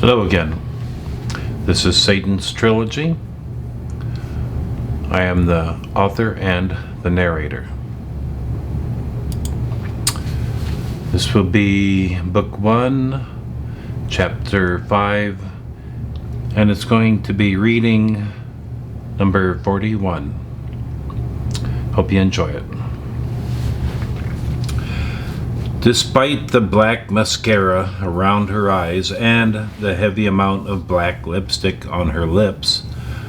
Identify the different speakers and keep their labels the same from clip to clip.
Speaker 1: Hello again. This is Satan's Trilogy. I am the author and the narrator. This will be Book 1, Chapter 5, and it's going to be reading number 41. Hope you enjoy it. Despite the black mascara around her eyes and the heavy amount of black lipstick on her lips,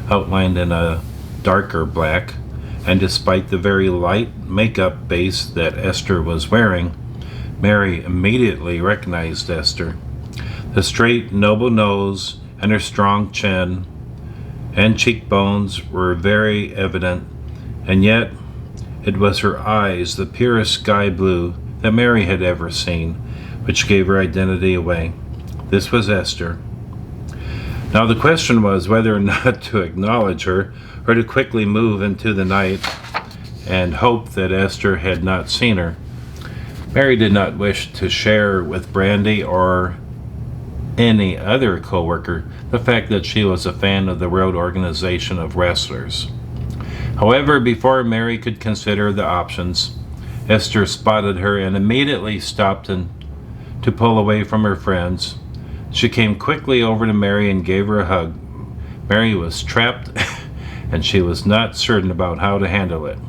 Speaker 1: outlined in a darker black, and despite the very light makeup base that Esther was wearing, Mary immediately recognized Esther. The straight, noble nose and her strong chin and cheekbones were very evident, and yet it was her eyes, the purest sky blue that Mary had ever seen, which gave her identity away. This was Esther. Now the question was whether or not to acknowledge her or to quickly move into the night and hope that Esther had not seen her. Mary did not wish to share with Brandy or any other co-worker the fact that she was a fan of the Road Organization of Wrestlers. However, before Mary could consider the options, Esther spotted her and immediately stopped to pull away from her friends. She came quickly over to Mary and gave her a hug. Mary was trapped and she was not certain about how to handle it.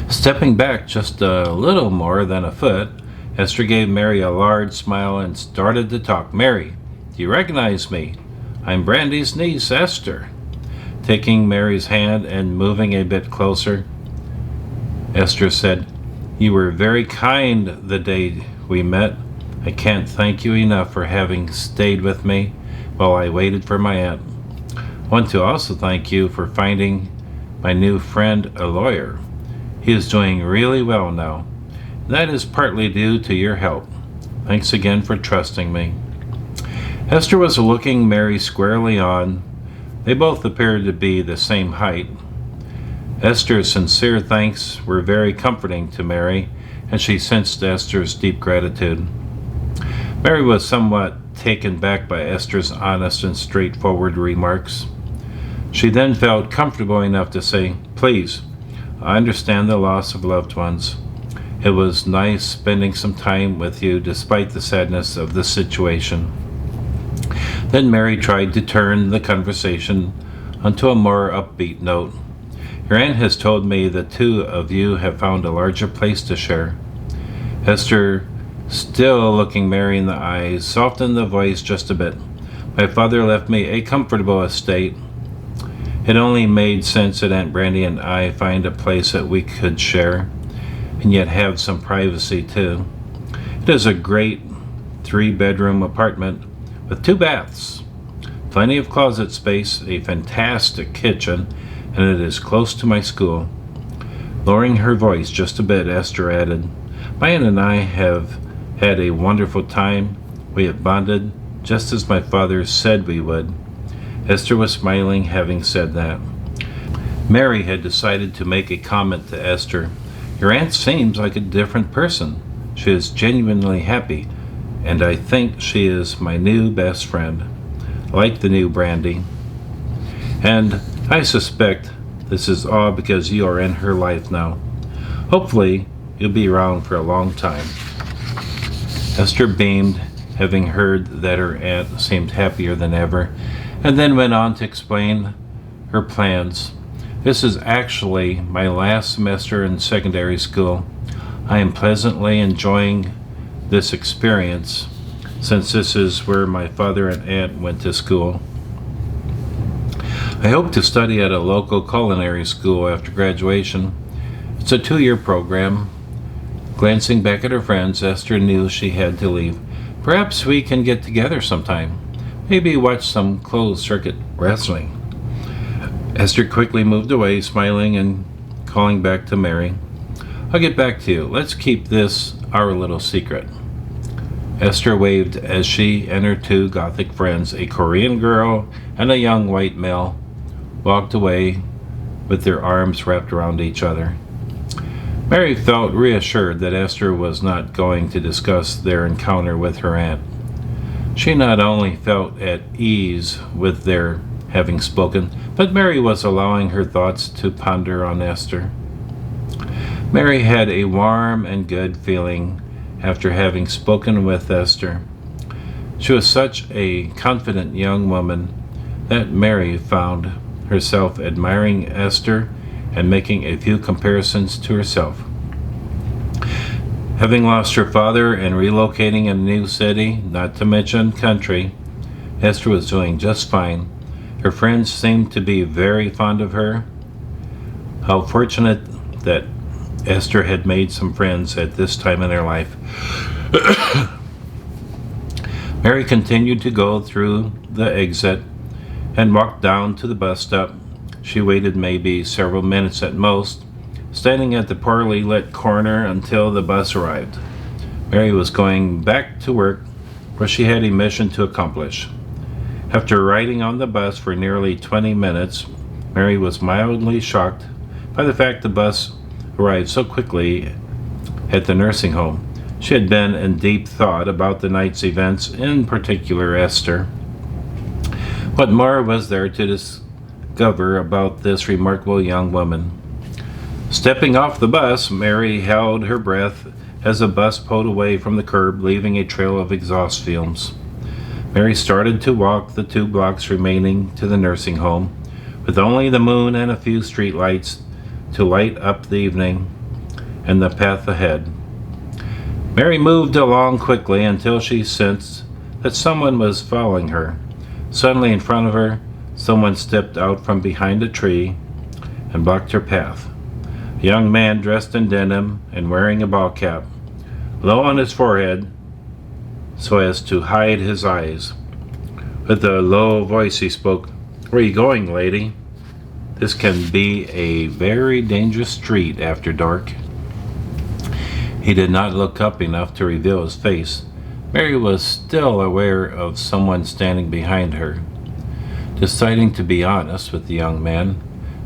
Speaker 1: Stepping back just a little more than a foot, Esther gave Mary a large smile and started to talk. "Mary, do you recognize me? I'm Brandy's niece, Esther." Taking Mary's hand and moving a bit closer, Esther said, "You were very kind the day we met. I can't thank you enough for having stayed with me while I waited for my aunt. I want to also thank you for finding my new friend a lawyer. He is doing really well now. That is partly due to your help. Thanks again for trusting me." Esther was looking Mary squarely on. They both appeared to be the same height. Esther's sincere thanks were very comforting to Mary, and she sensed Esther's deep gratitude. Mary was somewhat taken back by Esther's honest and straightforward remarks. She then felt comfortable enough to say, "Please, I understand the loss of loved ones. It was nice spending some time with you despite the sadness of the situation." Then Mary tried to turn the conversation onto a more upbeat note. "Your aunt has told me the two of you have found a larger place to share." Esther, still looking Mary in the eyes, softened the voice just a bit. "My father left me a comfortable estate. It only made sense that Aunt Brandy and I find a place that we could share, and yet have some privacy too. It is a great 3-bedroom apartment with 2 baths, plenty of closet space, a fantastic kitchen, and it is close to my school." Lowering her voice just a bit, Esther added, "My aunt and I have had a wonderful time. We have bonded, just as my father said we would." Esther was smiling, having said that. Mary had decided to make a comment to Esther. "Your aunt seems like a different person. She is genuinely happy, and I think she is my new best friend, like the new Brandy. And I suspect this is all because you are in her life now. Hopefully, you'll be around for a long time." Esther beamed, having heard that her aunt seemed happier than ever, and then went on to explain her plans. "This is actually my last semester in secondary school. I am pleasantly enjoying this experience, since this is where my father and aunt went to school. I hope to study at a local culinary school after graduation. It's a 2-year program." Glancing back at her friends, Esther knew she had to leave. "Perhaps we can get together sometime. Maybe watch some closed-circuit wrestling." Esther quickly moved away, smiling and calling back to Mary, "I'll get back to you. Let's keep this our little secret." Esther waved as she and her 2 Gothic friends, a Korean girl and a young white male, walked away with their arms wrapped around each other. Mary felt reassured that Esther was not going to discuss their encounter with her aunt. She not only felt at ease with their having spoken, but Mary was allowing her thoughts to ponder on Esther. Mary had a warm and good feeling after having spoken with Esther. She was such a confident young woman that Mary found herself admiring Esther and making a few comparisons to herself. Having lost her father and relocating in a new city, not to mention country, Esther was doing just fine. Her friends seemed to be very fond of her. How fortunate that Esther had made some friends at this time in their life. Mary continued to go through the exit and walked down to the bus stop. She waited maybe several minutes at most, standing at the poorly lit corner until the bus arrived. Mary was going back to work, where she had a mission to accomplish. After riding on the bus for nearly 20 minutes, Mary was mildly shocked by the fact the bus arrived so quickly at the nursing home. She had been in deep thought about the night's events, in particular Esther. What more was there to discover about this remarkable young woman? Stepping off the bus, Mary held her breath as the bus pulled away from the curb, leaving a trail of exhaust fumes. Mary started to walk the 2 blocks remaining to the nursing home, with only the moon and a few street lights to light up the evening and the path ahead. Mary moved along quickly until she sensed that someone was following her. Suddenly in front of her, someone stepped out from behind a tree and blocked her path. A young man dressed in denim and wearing a ball cap, low on his forehead so as to hide his eyes. With a low voice he spoke, "Where are you going, lady? This can be a very dangerous street after dark." He did not look up enough to reveal his face. Mary was still aware of someone standing behind her. Deciding to be honest with the young man,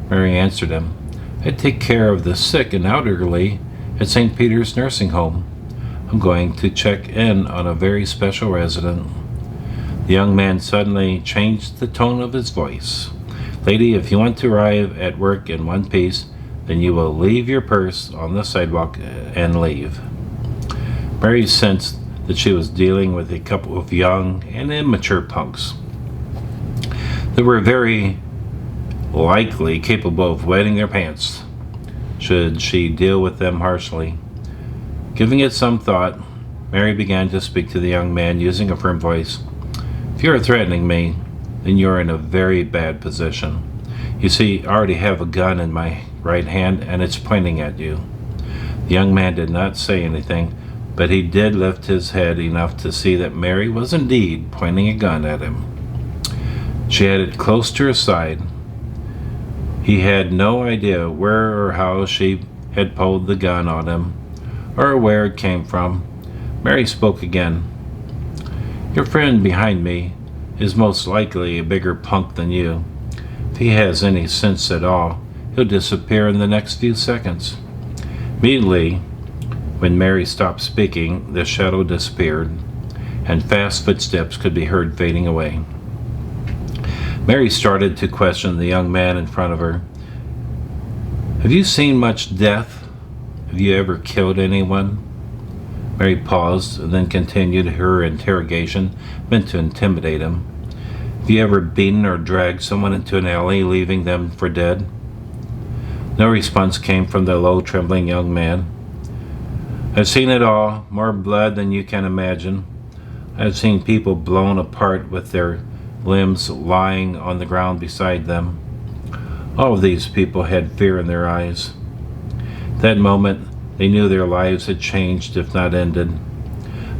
Speaker 1: Mary answered him, "I take care of the sick and elderly at St. Peter's Nursing Home. I'm going to check in on a very special resident." The young man suddenly changed the tone of his voice. "Lady, if you want to arrive at work in one piece, then you will leave your purse on the sidewalk and leave." Mary sensed that she was dealing with a couple of young and immature punks. They were very likely capable of wetting their pants should she deal with them harshly. Giving it some thought, Mary began to speak to the young man using a firm voice. "If you are threatening me, then you are in a very bad position. You see, I already have a gun in my right hand and it's pointing at you." The young man did not say anything, but he did lift his head enough to see that Mary was indeed pointing a gun at him. She had it close to her side. He had no idea where or how she had pulled the gun on him, or where it came from. Mary spoke again. "Your friend behind me is most likely a bigger punk than you. If he has any sense at all, he'll disappear in the next few seconds." Immediately, when Mary stopped speaking, the shadow disappeared, and fast footsteps could be heard fading away. Mary started to question the young man in front of her. "Have you seen much death? Have you ever killed anyone?" Mary paused and then continued her interrogation, meant to intimidate him. "Have you ever beaten or dragged someone into an alley, leaving them for dead?" No response came from the low, trembling young man. "I've seen it all, more blood than you can imagine. I've seen people blown apart with their limbs lying on the ground beside them. All of these people had fear in their eyes. That moment, they knew their lives had changed, if not ended."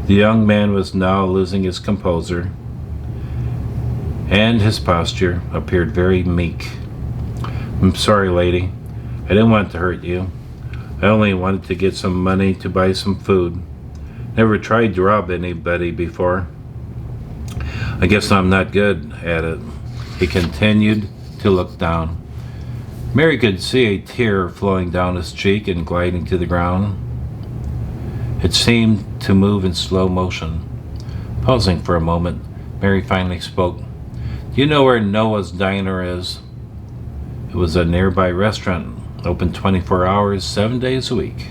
Speaker 1: The young man was now losing his composure, and his posture appeared very meek. "I'm sorry, lady. I didn't want to hurt you. I only wanted to get some money to buy some food. Never tried to rob anybody before. I guess I'm not good at it." He continued to look down. Mary could see a tear flowing down his cheek and gliding to the ground. It seemed to move in slow motion. Pausing for a moment, Mary finally spoke. "Do you know where Noah's Diner is?" It was a nearby restaurant, open 24 hours, 7 days a week.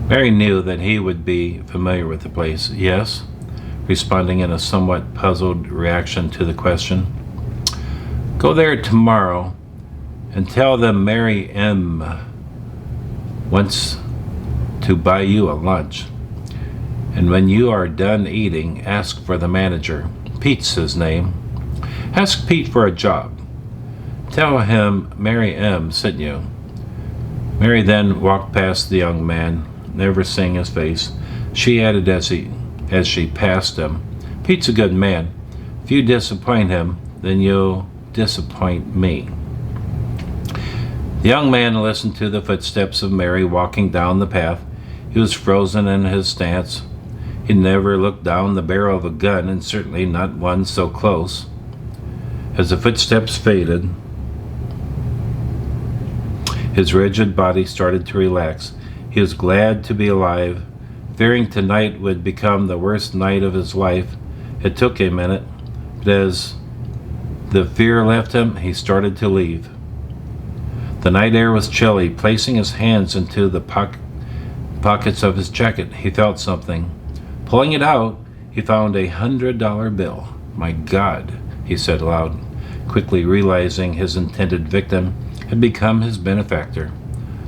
Speaker 1: Mary knew that he would be familiar with the place. "Yes," responding in a somewhat puzzled reaction to the question. "Go there tomorrow and tell them Mary M. wants to buy you a lunch. And when you are done eating, ask for the manager. Pete's his name. Ask Pete for a job. Tell him Mary M. sent you." Mary then walked past the young man, never seeing his face. She added as she passed him, "Pete's a good man. If you disappoint him, then you'll disappoint me." The young man listened to the footsteps of Mary walking down the path. He was frozen in his stance. He never looked down the barrel of a gun, and certainly not one so close. As the footsteps faded, his rigid body started to relax. He was glad to be alive, fearing tonight would become the worst night of his life. It took a minute, but as the fear left him, he started to leave. The night air was chilly. Placing his hands into the pockets of his jacket, he felt something. Pulling it out, he found a $100 bill. "My God," he said aloud, quickly realizing his intended victim had become his benefactor.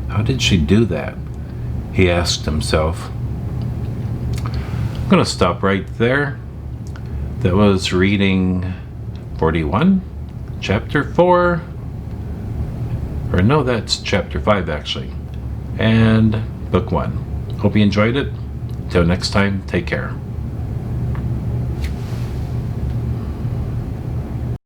Speaker 1: "How did she do that?" he asked himself. I'm going to stop right there. That was reading 41, chapter 4. Or no, that's chapter 5 actually. And book 1. Hope you enjoyed it. Till next time, take care.